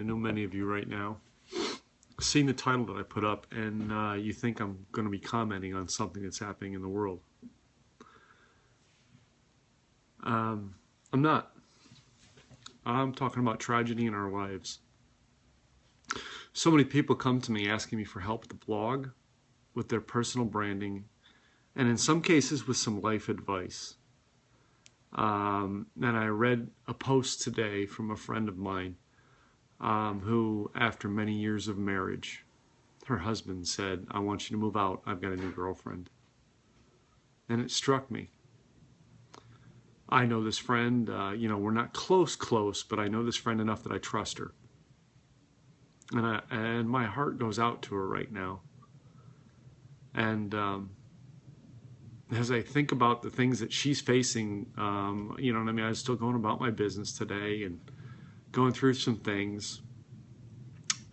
I know many of you right now, seeing the title that I put up, and you think I'm going to be commenting on something that's happening in the world. I'm not. I'm talking about tragedy in our lives. So many people come to me asking me for help with the blog, with their personal branding, and in some cases with some life advice. And I read a post today from a friend of mine who, after many years of marriage, her husband said, "I want you to move out. I've got a new girlfriend." And it struck me. I know this friend, we're not close, but I know this friend enough that I trust her. And my heart goes out to her right now. And as I think about the things that she's facing, you know what I mean? I was still going about my business today and going through some things.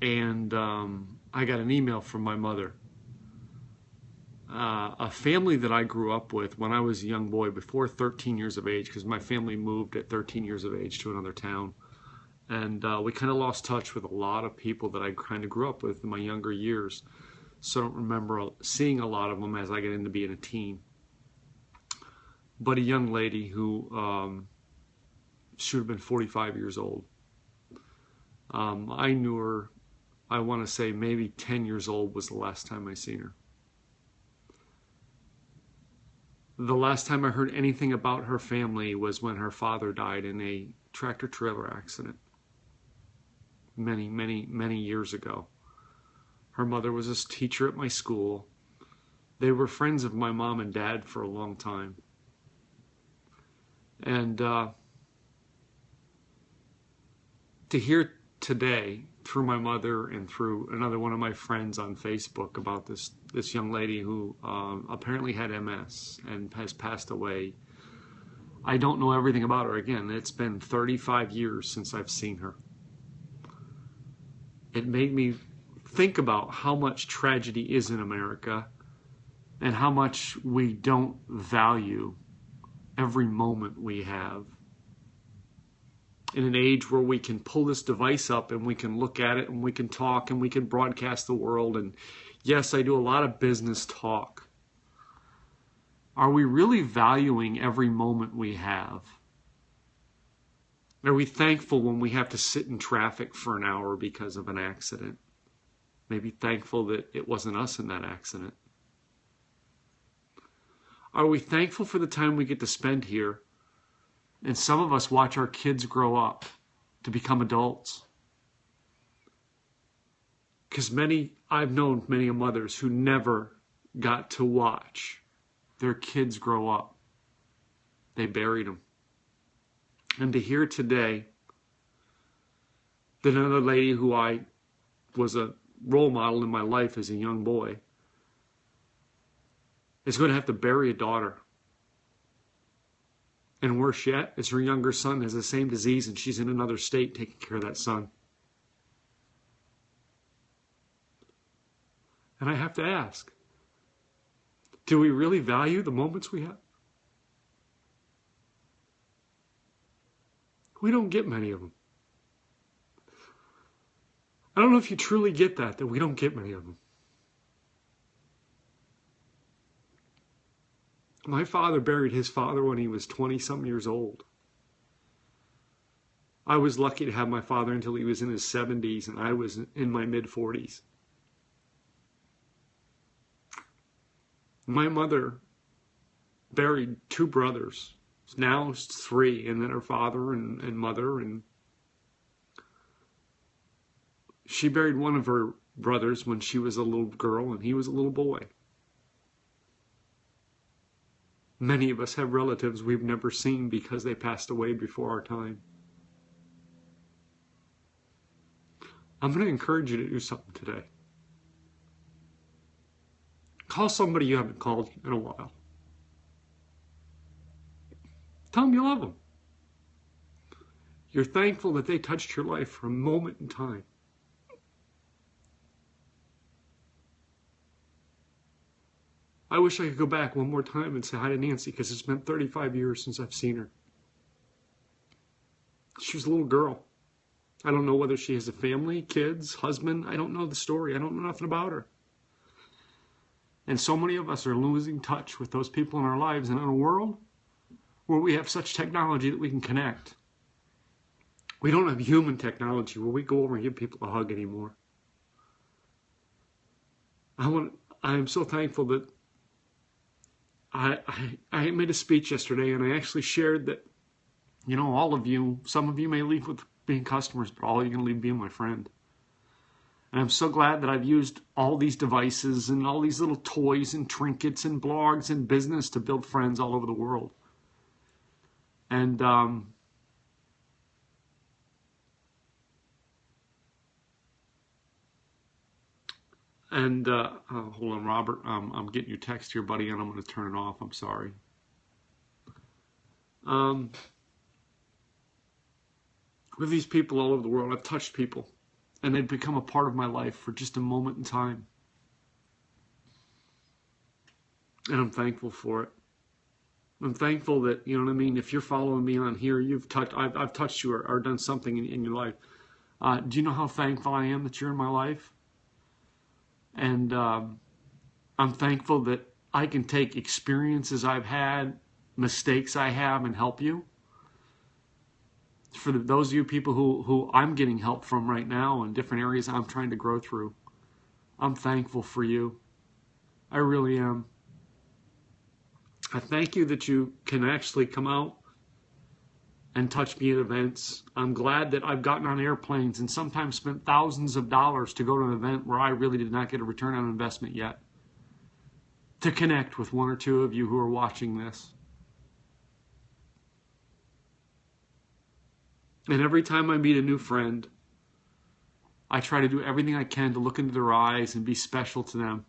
And I got an email from my mother. A family that I grew up with when I was a young boy, before 13 years of age, because my family moved at 13 years of age to another town. And we kind of lost touch with a lot of people that I kind of grew up with in my younger years. So I don't remember seeing a lot of them as I get into being a teen. But a young lady who should have been 45 years old. I knew her, I want to say maybe 10 years old was the last time I seen her. The last time I heard anything about her family was when her father died in a tractor-trailer accident many years ago. Her mother was a teacher at my school. They were friends of my mom and dad for a long time. And to hear today through my mother and through another one of my friends on Facebook about this young lady who apparently had MS and has passed away. I don't know everything about her. Again, it's been 35 years since I've seen her. It made me think about how much tragedy is in America and how much we don't value every moment we have. In an age where we can pull this device up and we can look at it and we can talk and we can broadcast the world. And yes, I do a lot of business talk. Are we really valuing every moment we have? Are we thankful when we have to sit in traffic for an hour because of an accident? Maybe thankful that it wasn't us in that accident. Are we thankful for the time we get to spend here? And some of us watch our kids grow up to become adults. Because I've known many mothers who never got to watch their kids grow up. They buried them. And to hear today that another lady who I was a role model in my life as a young boy is going to have to bury a daughter. And worse yet, is her younger son has the same disease and she's in another state taking care of that son. And I have to ask, do we really value the moments we have? We don't get many of them. I don't know if you truly get that we don't get many of them. My father buried his father when he was 20-something years old. I was lucky to have my father until he was in his 70s, and I was in my mid-40s. My mother buried 2 brothers. Now it's 3, and then her father and mother. And she buried one of her brothers when she was a little girl, and he was a little boy. Many of us have relatives we've never seen because they passed away before our time. I'm going to encourage you to do something today. Call somebody you haven't called in a while. Tell them you love them. You're thankful that they touched your life for a moment in time. I wish I could go back one more time and say hi to Nancy, because it's been 35 years since I've seen her. She was a little girl. I don't know whether she has a family, kids, husband. I don't know the story. I don't know nothing about her. And so many of us are losing touch with those people in our lives. And in a world where we have such technology that we can connect, we don't have human technology where we go over and give people a hug anymore. I am so thankful that I made a speech yesterday, and I actually shared that, all of you, some of you may leave with being customers, but all of you are going to leave being my friend. And I'm so glad that I've used all these devices and all these little toys and trinkets and blogs and business to build friends all over the world. And oh, hold on, Robert. I'm getting your text here, buddy, and I'm going to turn it off. I'm sorry. With these people all over the world, I've touched people, and they've become a part of my life for just a moment in time. And I'm thankful for it. I'm thankful that, if you're following me on here, I've touched you or done something in your life. Do you know how thankful I am that you're in my life? And I'm thankful that I can take experiences I've had, mistakes I have, and help you. For those of you people who I'm getting help from right now in different areas I'm trying to grow through, I'm thankful for you. I really am. I thank you that you can actually come out and touch me at events. I'm glad that I've gotten on airplanes and sometimes spent thousands of dollars to go to an event where I really did not get a return on investment yet. To connect with one or two of you who are watching this. And every time I meet a new friend, I try to do everything I can to look into their eyes and be special to them.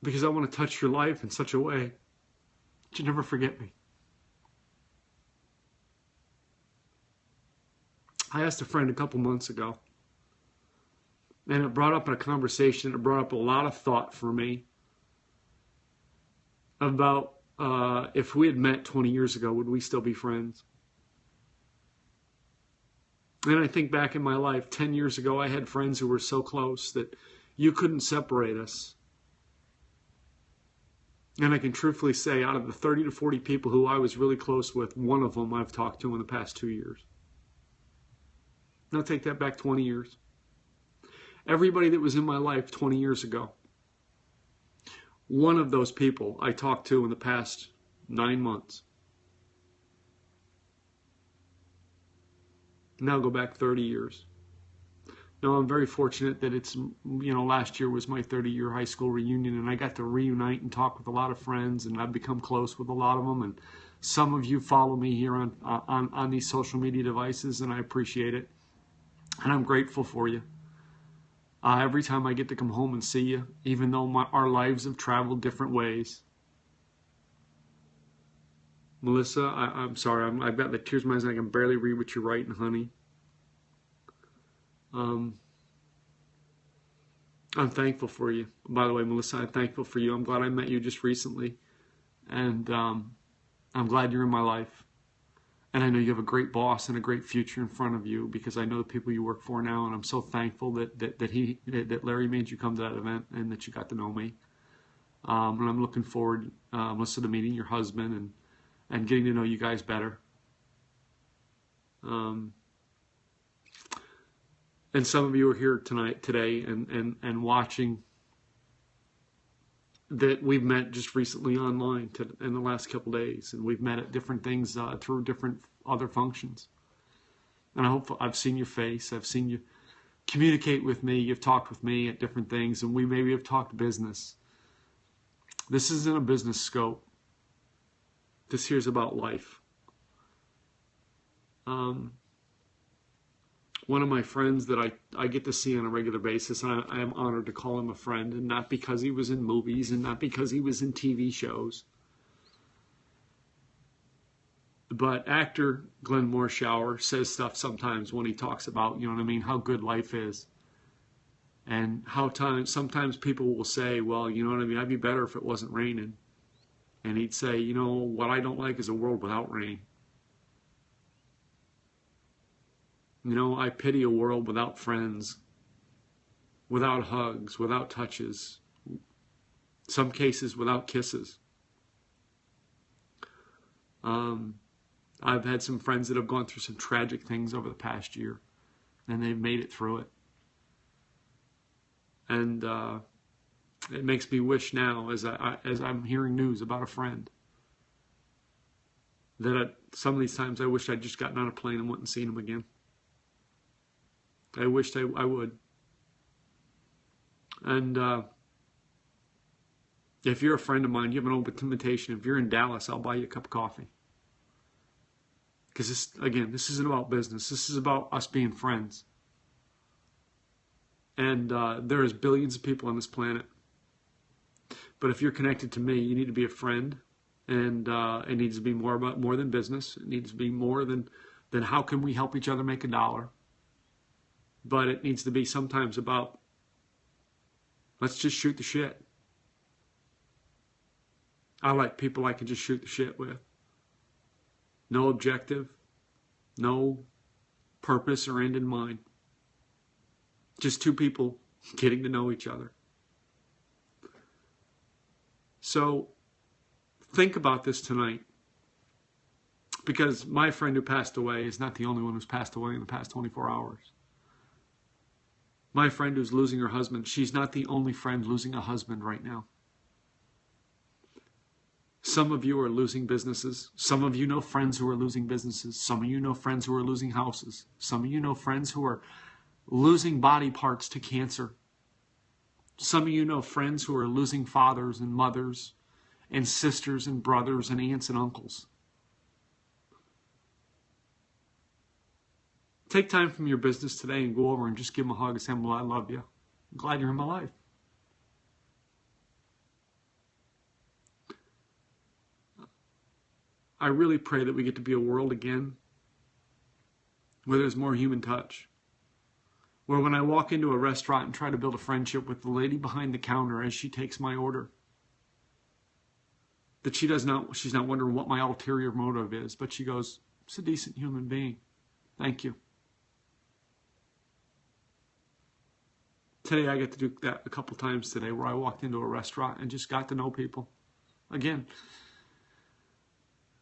Because I want to touch your life in such a way that you never forget me. I asked a friend a couple months ago, and it brought up in a conversation, it brought up a lot of thought for me about if we had met 20 years ago, would we still be friends? And I think back in my life, 10 years ago, I had friends who were so close that you couldn't separate us. And I can truthfully say, out of the 30 to 40 people who I was really close with, one of them I've talked to in the past 2 years. Now take that back 20 years. Everybody that was in my life 20 years ago, one of those people I talked to in the past 9 months. Now go back 30 years. Now I'm very fortunate that it's, last year was my 30-year high school reunion, and I got to reunite and talk with a lot of friends, and I've become close with a lot of them. And some of you follow me here on these social media devices, and I appreciate it. And I'm grateful for you. Every time I get to come home and see you, even though our lives have traveled different ways. Melissa, I'm sorry, I've got the tears in my eyes and I can barely read what you're writing, honey. I'm thankful for you. By the way, Melissa, I'm thankful for you. I'm glad I met you just recently. And I'm glad you're in my life. And I know you have a great boss and a great future in front of you, because I know the people you work for now, and I'm so thankful that Larry made you come to that event and that you got to know me. And I'm looking forward, Melissa, to meeting your husband and getting to know you guys better. And some of you are here today, and watching that we've met just recently online in the last couple days, and we've met at different things through different other functions. And I hope I've seen your face. I've seen you communicate with me. You've talked with me at different things, and we maybe have talked business. This isn't a business scope. This here's about life. One of my friends that I get to see on a regular basis, and I am honored to call him a friend, and not because he was in movies and not because he was in TV shows. But actor Glenn Morshower says stuff sometimes when he talks about, how good life is. And how sometimes people will say, well, I'd be better if it wasn't raining. And he'd say, what I don't like is a world without rain. You know, I pity a world without friends, without hugs, without touches, some cases without kisses. I've had some friends that have gone through some tragic things over the past year, and they've made it through it. And it makes me wish now, as I'm hearing news about a friend, that some of these times I wish I'd just gotten on a plane and went and seen him again. I wished I would. And if you're a friend of mine, you have an open invitation. If you're in Dallas, I'll buy you a cup of coffee. Because this isn't about business. This is about us being friends. And there is billions of people on this planet. But if you're connected to me, you need to be a friend. And it needs to be more than business. It needs to be more than how can we help each other make $1. But it needs to be sometimes about, let's just shoot the shit. I like people I can just shoot the shit with. No objective, no purpose or end in mind. Just two people getting to know each other. So think about this tonight. Because my friend who passed away is not the only one who's passed away in the past 24 hours. My friend who's losing her husband, she's not the only friend losing a husband right now. Some of you are losing businesses. Some of you know friends who are losing businesses. Some of you know friends who are losing houses. Some of you know friends who are losing body parts to cancer. Some of you know friends who are losing fathers and mothers and sisters and brothers and aunts and uncles. Take time from your business today and go over and just give them a hug and say, well, I love you. I'm glad you're in my life. I really pray that we get to be a world again where there's more human touch. Where when I walk into a restaurant and try to build a friendship with the lady behind the counter as she takes my order, that she's not wondering what my ulterior motive is, but she goes, it's a decent human being. Thank you. Today I get to do that a couple times today where I walked into a restaurant and just got to know people. Again,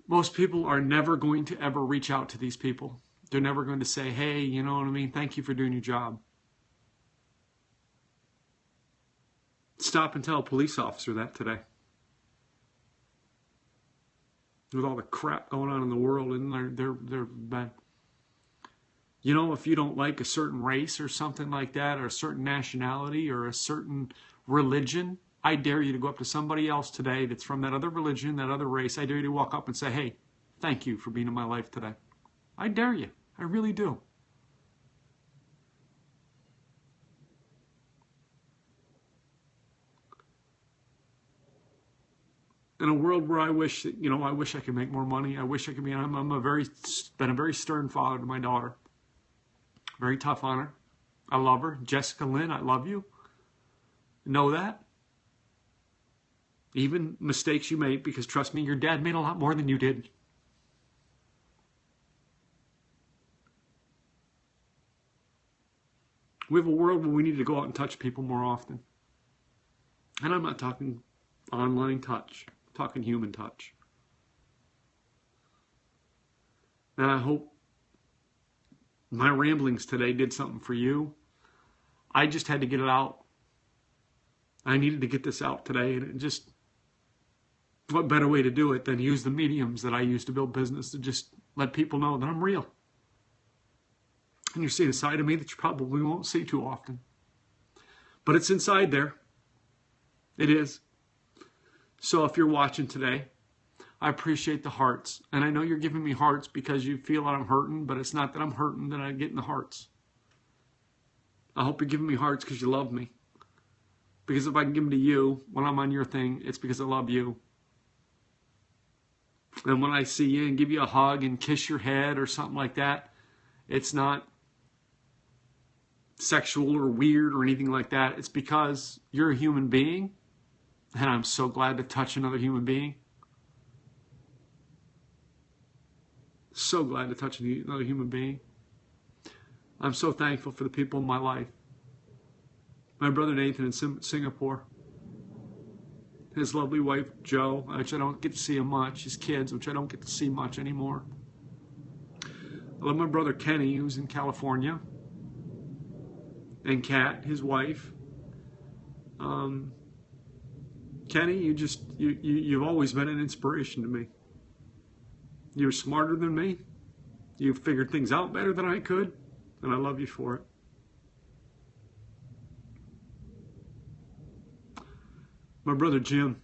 most people are never going to ever reach out to these people. They're never going to say, hey, you know what I mean? Thank you for doing your job. Stop and tell a police officer that today. With all the crap going on in the world, and they're bad. You know, if you don't like a certain race or something like that, or a certain nationality or a certain religion, I dare you to go up to somebody else today that's from that other religion, that other race. I dare you to walk up and say, hey, thank you for being in my life today. I dare you. I really do. In a world where I wish I could make more money. I wish I could be. I'm been a very stern father to my daughter. Very tough on her. I love her. Jessica Lynn, I love you. Know that. Even mistakes you make, because trust me, your dad made a lot more than you did. We have a world where we need to go out and touch people more often. And I'm not talking online touch. I'm talking human touch. And I hope my ramblings today did something for you. I just had to get it out. I needed to get this out today, and it just, what better way to do it than use the mediums that I use to build business to just let people know that I'm real. And you're seeing a side of me that you probably won't see too often. But it's inside there. It is. So if you're watching today, I appreciate the hearts. And I know you're giving me hearts because you feel that I'm hurting, but it's not that I'm hurting that I get in the hearts. I hope you're giving me hearts because you love me. Because if I can give them to you when I'm on your thing, it's because I love you. And when I see you and give you a hug and kiss your head or something like that, it's not sexual or weird or anything like that. It's because you're a human being, and I'm so glad to touch another human being. So glad to touch another human being. I'm so thankful for the people in my life. My brother Nathan in Singapore. His lovely wife, Jo, which I don't get to see him much. His kids, which I don't get to see much anymore. I love my brother Kenny, who's in California. And Kat, his wife. Kenny, you've always been an inspiration to me. You're smarter than me. You figured things out better than I could. And I love you for it. My brother Jim.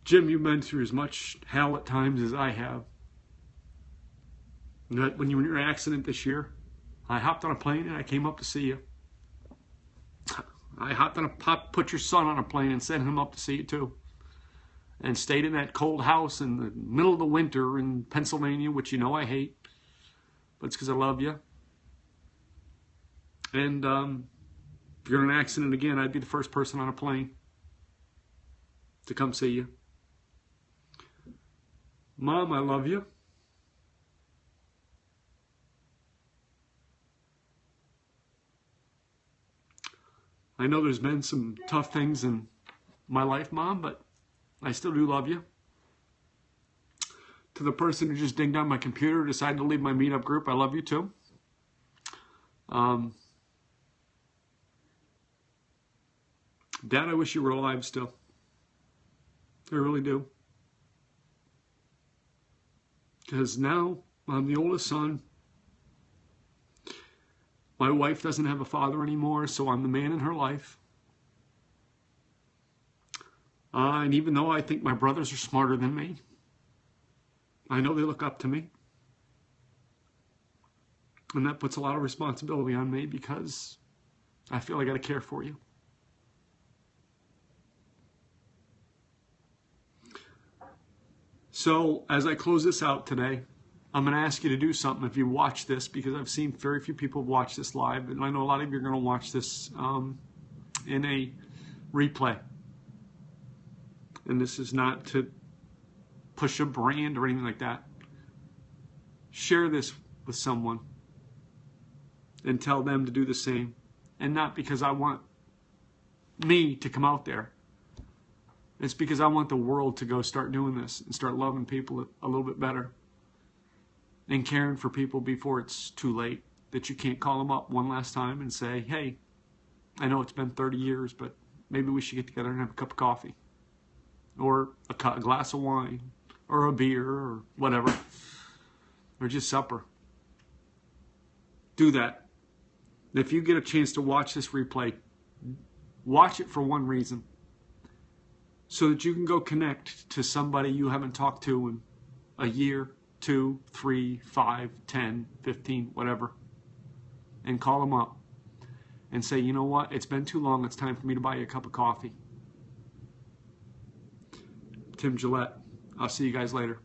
Jim, you've been through as much hell at times as I have. When you were in your accident this year, I hopped on a plane and I came up to see you. I put your son on a plane and sent him up to see you too. And stayed in that cold house in the middle of the winter in Pennsylvania, which you know I hate. But it's because I love you. And if you're in an accident again, I'd be the first person on a plane to come see you. Mom, I love you. I know there's been some tough things in my life, Mom, but I still do love you. To the person who just dinged on my computer, decided to leave my meetup group, I love you too. Dad, I wish you were alive still. I really do. Because now I'm the oldest son. My wife doesn't have a father anymore, so I'm the man in her life. And even though I think my brothers are smarter than me, I know they look up to me. And that puts a lot of responsibility on me because I feel I got to care for you. So as I close this out today, I'm going to ask you to do something if you watch this, because I've seen very few people watch this live, and I know a lot of you are going to watch this in a replay. And this is not to push a brand or anything like that. Share this with someone and tell them to do the same. And not because I want me to come out there. It's because I want the world to go start doing this and start loving people a little bit better. And caring for people before it's too late. That you can't call them up one last time and say, hey, I know it's been 30 years, but maybe we should get together and have a cup of coffee. Or a glass of wine. Or a beer or whatever. Or just supper. Do that. If you get a chance to watch this replay, watch it for one reason. So that you can go connect to somebody you haven't talked to in a year, 2, 3, 5, 10, 15, whatever. And call them up. And say, you know what? It's been too long. It's time for me to buy you a cup of coffee. Tim Gillette. I'll see you guys later.